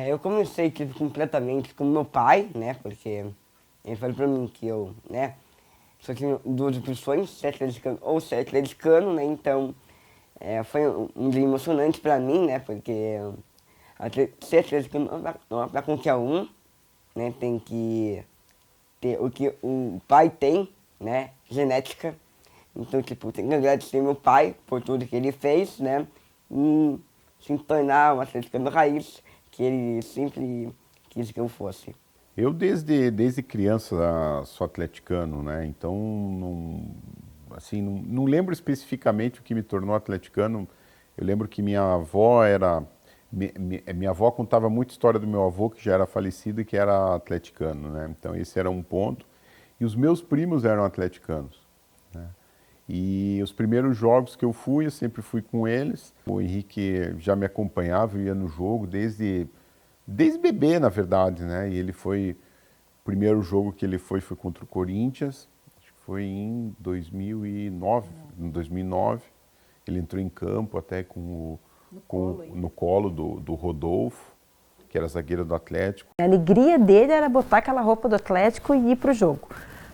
Eu comecei tipo, completamente com meu pai, né? Porque ele falou pra mim que eu, né? Só tinha duas opções, ser atleticano ou ser atleticano, né? Então, foi um dia emocionante pra mim, né? Porque ser atleticano não é pra qualquer um, né? Tem que ter o que o pai tem, né? Genética. Então, tipo, tenho que agradecer meu pai por tudo que ele fez, né? E se tornar um atleticano raiz, que ele sempre quis que eu fosse. Eu desde criança sou atleticano, né? Então assim, não lembro especificamente o que me tornou atleticano. Eu lembro que minha avó era minha avó contava muita história do meu avô que já era falecido e que era atleticano, né? Então esse era um ponto. E os meus primos eram atleticanos, né? E os primeiros jogos que eu sempre fui com eles. O Henrique já me acompanhava, eu ia no jogo desde bebê, na verdade, né? E ele foi, o primeiro jogo que ele foi contra o Corinthians, acho que foi em 2009. Em 2009, ele entrou em campo até no colo do Rodolfo, que era zagueiro do Atlético. A alegria dele era botar aquela roupa do Atlético e ir para o jogo,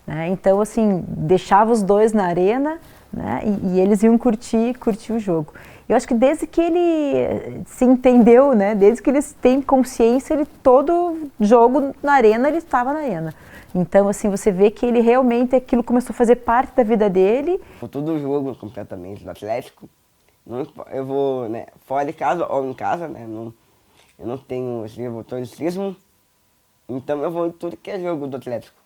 né? Então, assim, deixava os dois na arena, né? E eles iam curtir o jogo. Eu acho que desde que ele se entendeu, né? Desde que eles têm consciência, todo jogo na arena, ele estava na arena. Então, assim, você vê que ele realmente, aquilo começou a fazer parte da vida dele. Todo jogo completamente do Atlético, eu vou, né, fora de casa ou em casa, né? Eu não tenho tonicismo, então eu vou em tudo que é jogo do Atlético.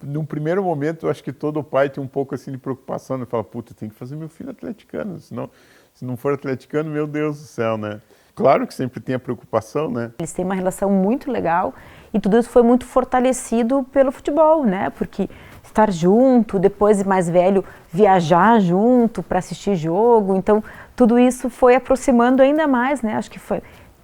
Num primeiro momento, eu acho que todo pai tem um pouco assim de preocupação, né? Fala, puta, tem que fazer meu filho atleticano, senão, se não for atleticano, meu Deus do céu, né? Claro que sempre tem a preocupação, né? Eles têm uma relação muito legal e tudo isso foi muito fortalecido pelo futebol, né? Porque estar junto, depois mais velho, viajar junto para assistir jogo, então tudo isso foi aproximando ainda mais, né? Acho que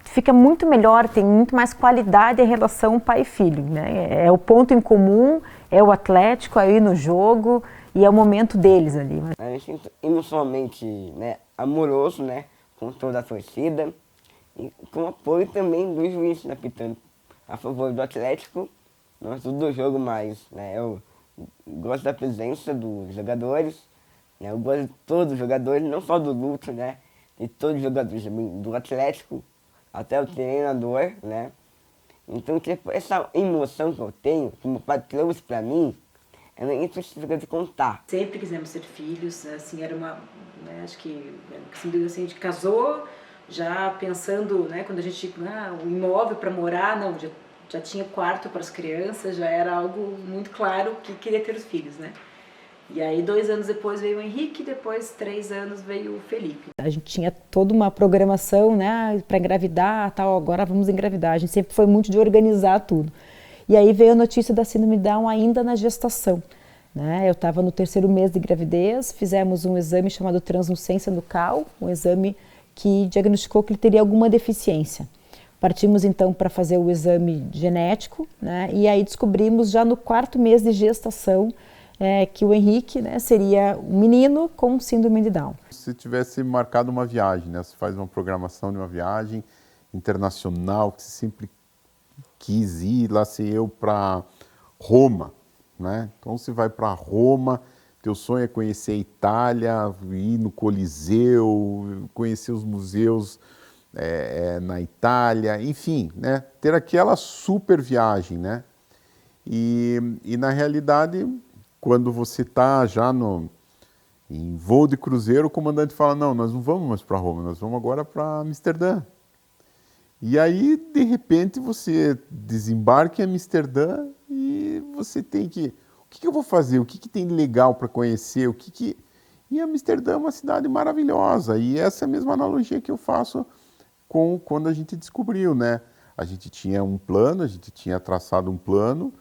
fica muito melhor, tem muito mais qualidade a relação pai e filho, né? É o ponto em comum, é o Atlético aí no jogo e é o momento deles ali. A gente emocionalmente, né, amoroso, né, com toda a torcida e com apoio também do juiz, né, pitando a favor do Atlético. Nós do jogo mais, né, eu gosto da presença dos jogadores, né, eu gosto de todos os jogadores, não só do Luto, né, de todos os jogadores do Atlético, até o treinador, né. Então, tipo, essa emoção que eu tenho, que meu pai trouxe pra mim, é impossível de contar. Sempre quisemos ter filhos, assim, era uma, né, acho que, assim, a gente casou já pensando, né, quando a gente, o imóvel para morar, não, já tinha quarto para as crianças, já era algo muito claro que queria ter os filhos, né. E aí 2 anos depois veio o Henrique, depois 3 anos veio o Felipe. A gente tinha toda uma programação, né, para engravidar, tal, agora vamos engravidar. A gente sempre foi muito de organizar tudo. E aí veio a notícia da síndrome de Down ainda na gestação, né? Eu estava no 3º mês de gravidez, fizemos um exame chamado translucência nucal, um exame que diagnosticou que ele teria alguma deficiência. Partimos então para fazer o exame genético, né? E aí descobrimos já no 4º mês de gestação que o Henrique, né, seria um menino com síndrome de Down. Se tivesse marcado uma viagem, né, você faz uma programação de uma viagem internacional que você sempre quis ir, lá se eu para Roma, né? Então você vai para Roma, teu sonho é conhecer a Itália, ir no Coliseu, conhecer os museus na Itália, enfim, né? Ter aquela super viagem, né? E na realidade, quando você está já em voo de cruzeiro, o comandante fala, não, nós não vamos mais para Roma, nós vamos agora para Amsterdã. E aí, de repente, você desembarca em Amsterdã e você tem que... O que eu vou fazer? O que tem de legal para conhecer? E Amsterdã é uma cidade maravilhosa. E essa é a mesma analogia que eu faço com quando a gente descobriu, né? A gente tinha um plano, a gente tinha traçado um plano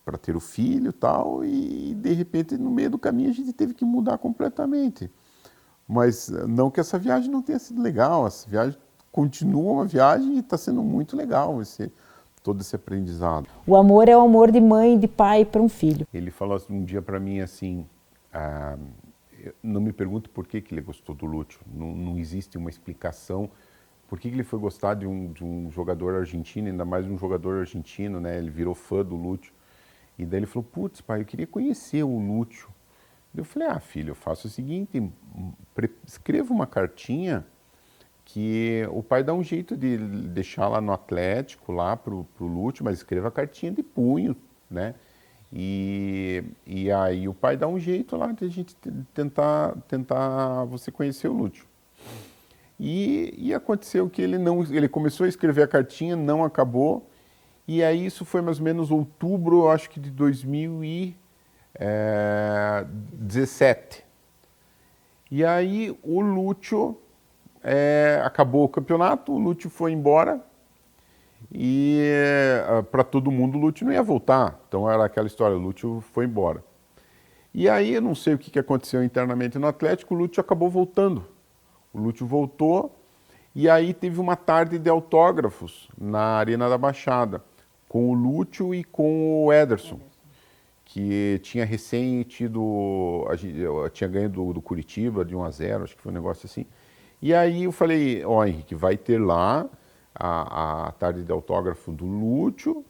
para ter o filho e tal, e de repente, no meio do caminho, a gente teve que mudar completamente. Mas não que essa viagem não tenha sido legal, essa viagem continua uma viagem e está sendo muito legal todo esse aprendizado. O amor é o amor de mãe e de pai para um filho. Ele falou um dia para mim assim, não me pergunto por que ele gostou do Lúcio, não existe uma explicação por que ele foi gostar de um jogador argentino, ainda mais de um jogador argentino, né? Ele virou fã do Lúcio. E daí ele falou, putz, pai, eu queria conhecer o Lúcio. Eu falei, filho, eu faço o seguinte, escreva uma cartinha que o pai dá um jeito de deixar lá no Atlético, lá pro Lúcio, mas escreva a cartinha de punho, né? E aí o pai dá um jeito lá de a gente tentar você conhecer o Lúcio. E aconteceu que ele começou a escrever a cartinha, não acabou, e aí isso foi mais ou menos outubro, acho que de 2017. E aí o Lúcio, acabou o campeonato, o Lúcio foi embora, e para todo mundo o Lúcio não ia voltar, então era aquela história, o Lúcio foi embora. E aí eu não sei o que aconteceu internamente no Atlético, o Lúcio acabou voltando. O Lúcio voltou, e aí teve uma tarde de autógrafos na Arena da Baixada, com o Lúcio e com o Ederson, que tinha recém tinha ganho do Curitiba de 1-0, acho que foi um negócio assim. E aí eu falei, Henrique, vai ter lá a tarde de autógrafo do Lúcio,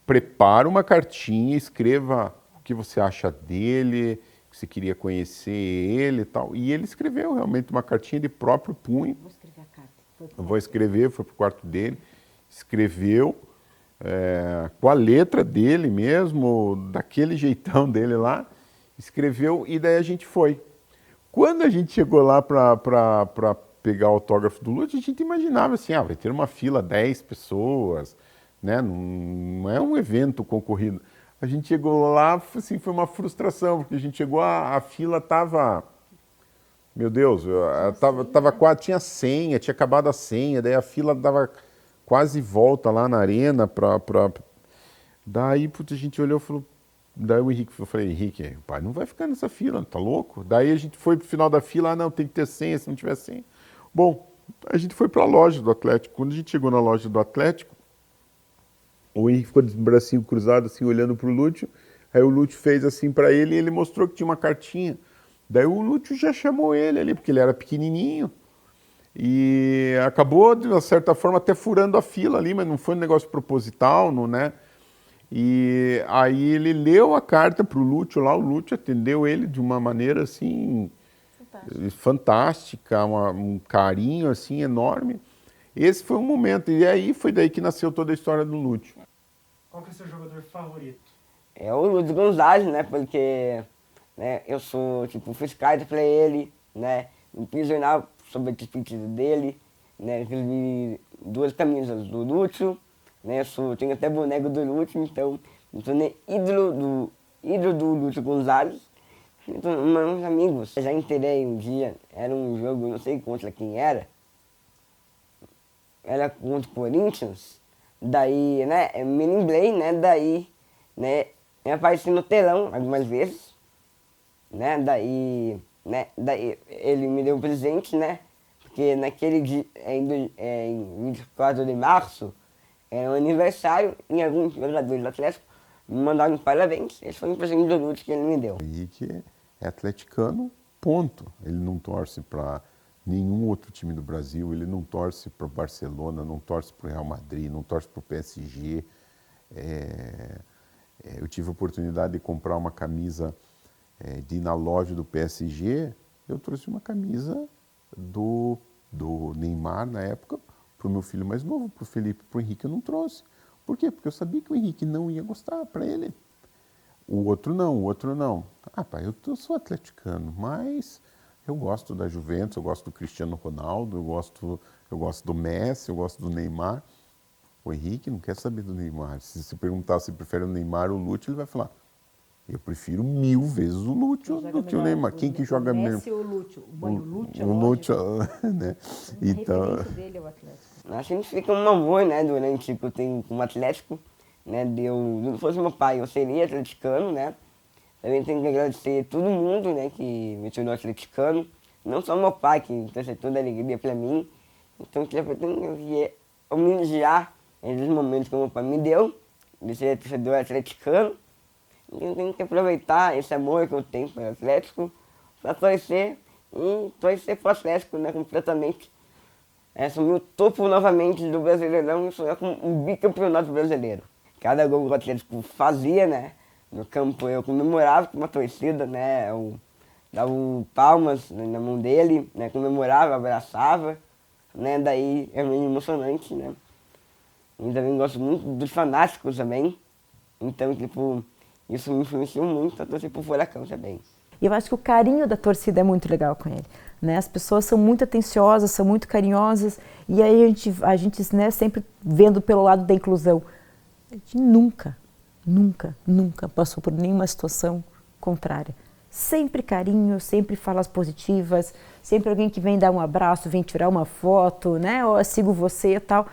prepara uma cartinha, escreva o que você acha dele, que você queria conhecer ele e tal. E ele escreveu realmente uma cartinha de próprio punho. Vou escrever a carta. Vou escrever, foi pro quarto dele, escreveu com a letra dele mesmo, daquele jeitão dele lá, escreveu e daí a gente foi. Quando a gente chegou lá para pegar o autógrafo do Lúcio, a gente imaginava assim, vai ter uma fila, 10 pessoas, né? Não é um evento concorrido. A gente chegou lá, assim, foi uma frustração, porque a gente chegou, a fila tava, meu Deus, tava quase, tinha senha, tinha acabado a senha, daí a fila dava quase volta lá na arena Daí, putz, a gente olhou e falou, daí o Henrique, eu falei, Henrique, o pai não vai ficar nessa fila, tá louco? Daí a gente foi pro final da fila, não, tem que ter senha, se não tiver senha. Bom, a gente foi para a loja do Atlético. Quando a gente chegou na loja do Atlético, o Henrique ficou de bracinho cruzado, assim, olhando pro Lúcio. Aí o Lúcio fez assim para ele e ele mostrou que tinha uma cartinha. Daí o Lúcio já chamou ele ali, porque ele era pequenininho. E acabou, de uma certa forma, até furando a fila ali, mas não foi um negócio proposital, não, né? E aí ele leu a carta pro Lúcio lá, o Lúcio atendeu ele de uma maneira, assim, fantástica, um carinho, assim, enorme. Esse foi um momento, e aí foi daí que nasceu toda a história do Lúcio. Qual que é o seu jogador favorito? É o Lúcio Gonzalez, né? Porque, né, eu sou, tipo, fiscal pra ele, né? Eu fiz jornal sobre a atitude dele, né? Escrevi 2 camisas do Lúcio, né? Tenho até boneco do Lúcio, então eu sou ídolo do Lúcio Gonzalez. Então, meus amigos, eu já inteirei um dia, era um jogo, não sei contra quem era contra o Corinthians, daí, né, me lembrei, né, daí, né, eu apareci no telão algumas vezes, né, daí ele me deu um presente, né, porque naquele dia, em 24 de março, era um aniversário, e alguns jogadores do Atlético me mandaram parabéns. Esse foi um presente do Lúcio que ele me deu. O Henrique é atleticano, ponto. Ele não torce para nenhum outro time do Brasil, ele não torce para o Barcelona, não torce para o Real Madrid, não torce para o PSG. Eu tive a oportunidade de comprar uma camisa, de ir na loja do PSG, eu trouxe uma camisa do Neymar na época para o meu filho mais novo, para o Felipe, para o Henrique eu não trouxe. Por quê? Porque eu sabia que o Henrique não ia gostar, para ele. O outro não. Pai, eu sou atleticano, mas eu gosto da Juventus, eu gosto do Cristiano Ronaldo, eu gosto do Messi, eu gosto do Neymar. O Henrique não quer saber do Neymar. Se você perguntar se prefere o Neymar ou o Lúcio, ele vai falar, eu prefiro 1000 vezes o Lúcio do que o Neymar. Quem que joga melhor? O Messi ou o Lúcio? O Lúcio, o Lúcio, né? Então, a referência dele é o Atlético. A gente fica um amor, né, durante que eu tenho com o Atlético, né, se não fosse meu pai, eu seria atleticano, né. Também tenho que agradecer todo mundo, né, que me tornou atleticano, não só meu pai, que trouxe toda a alegria pra mim. Então, eu tenho que homenagear esses momentos que o meu pai me deu, de ser torcedor atleticano. E eu tenho que aproveitar esse amor que eu tenho pelo Atlético para torcer pro Atlético, né, completamente. assumir o topo novamente do Brasileirão e sonhar com um bicampeonato brasileiro. Cada gol que o Atlético fazia, né, no campo eu comemorava com uma torcida, né, eu dava palmas na mão dele, né, comemorava, abraçava, né, daí é meio emocionante, né. E também gosto muito dos fanáticos também, então, tipo, isso me influenciou muito a torcer pro Furacão também. E eu acho que o carinho da torcida é muito legal com ele, né? As pessoas são muito atenciosas, são muito carinhosas, e aí a gente, né, sempre vendo pelo lado da inclusão. A gente nunca passou por nenhuma situação contrária. Sempre carinho, sempre falas positivas, sempre alguém que vem dar um abraço, vem tirar uma foto, né? Ou sigo você e tal.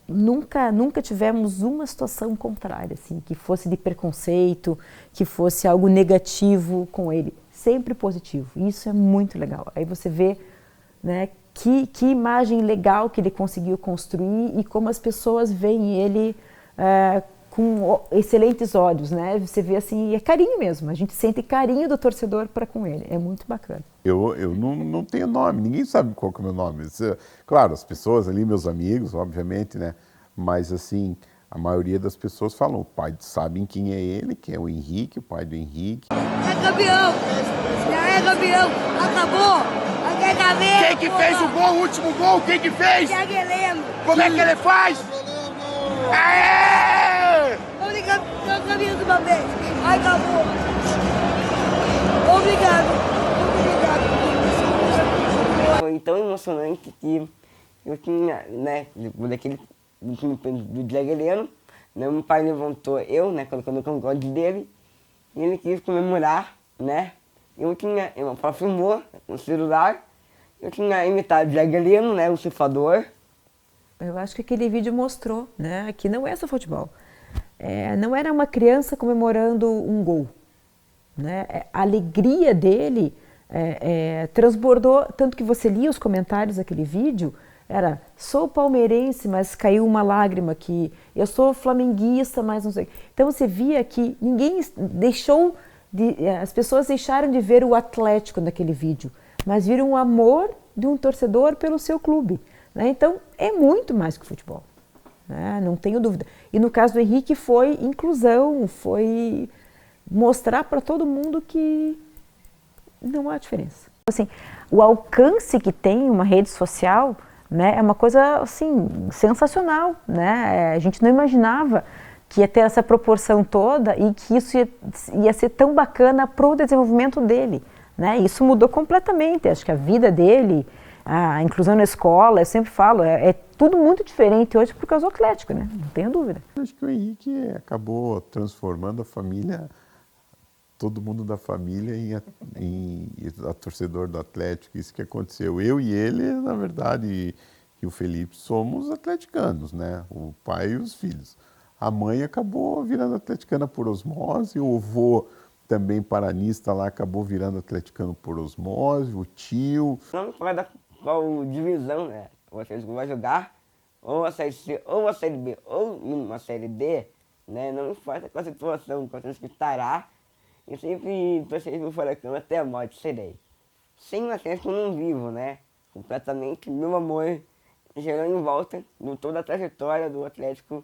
Nunca tivemos uma situação contrária, assim, que fosse de preconceito, que fosse algo negativo com ele. Sempre positivo. Isso é muito legal. Aí você vê, né, que imagem legal que ele conseguiu construir e como as pessoas veem ele com excelentes olhos, né? Você vê assim, é carinho mesmo. A gente sente carinho do torcedor para com ele. É muito bacana. Eu não tenho nome, ninguém sabe qual que é o meu nome. Claro, as pessoas ali, meus amigos, obviamente, né? Mas assim, a maioria das pessoas falam, o pai sabem quem é ele, que é o Henrique, o pai do Henrique. É campeão! Já é campeão! Acabou! Aqui é Quem que fez o gol, o último gol? Quem que fez? Thiago Heleno! Como é que ele faz? Aê! Obrigado, campeão de uma vez! Acabou! Obrigado! Foi tão emocionante que eu tinha, né, daquele do Thiago Heleno, né, meu pai levantou eu, né, colocando o congode dele, e ele quis comemorar, né, eu meu pai filmou no celular, eu tinha imitado o Thiago Heleno, né, o cifador. Eu acho que aquele vídeo mostrou, né, que não é só futebol. Não era uma criança comemorando um gol, né, a alegria dele transbordou, tanto que você lia os comentários daquele vídeo, era, sou palmeirense, mas caiu uma lágrima aqui, eu sou flamenguista, mas não sei. Então você via que ninguém deixou, as pessoas deixaram de ver o Atlético naquele vídeo, mas viram o amor de um torcedor pelo seu clube, né? Então é muito mais que futebol, né? Não tenho dúvida. E no caso do Henrique foi inclusão, foi mostrar para todo mundo que não há diferença. Assim, o alcance que tem uma rede social, né, é uma coisa assim sensacional, né? A gente não imaginava que ia ter essa proporção toda e que isso ia ser tão bacana para o desenvolvimento dele, né? Isso mudou completamente. Acho que a vida dele, a inclusão na escola, eu sempre falo, é tudo muito diferente hoje por causa do Atlético, né? Não tenho dúvida. Acho que o Henrique acabou transformando a família, todo mundo da família em torcedor do Atlético. Isso que aconteceu. Eu e ele, na verdade, e o Felipe somos atleticanos, né? O pai e os filhos. A mãe acabou virando atleticana por osmose, o avô também paranista lá acabou virando atleticano por osmose, o tio. Não importa qual divisão, né, vocês vão jogar, ou a Série C, ou a Série B, ou uma Série D, né, não importa qual a situação, qual você estará, eu sempre torcerei pro Furacão até a morte serei. Sem o Atlético eu não vivo, né? Completamente meu amor gerou em volta de toda a trajetória do Atlético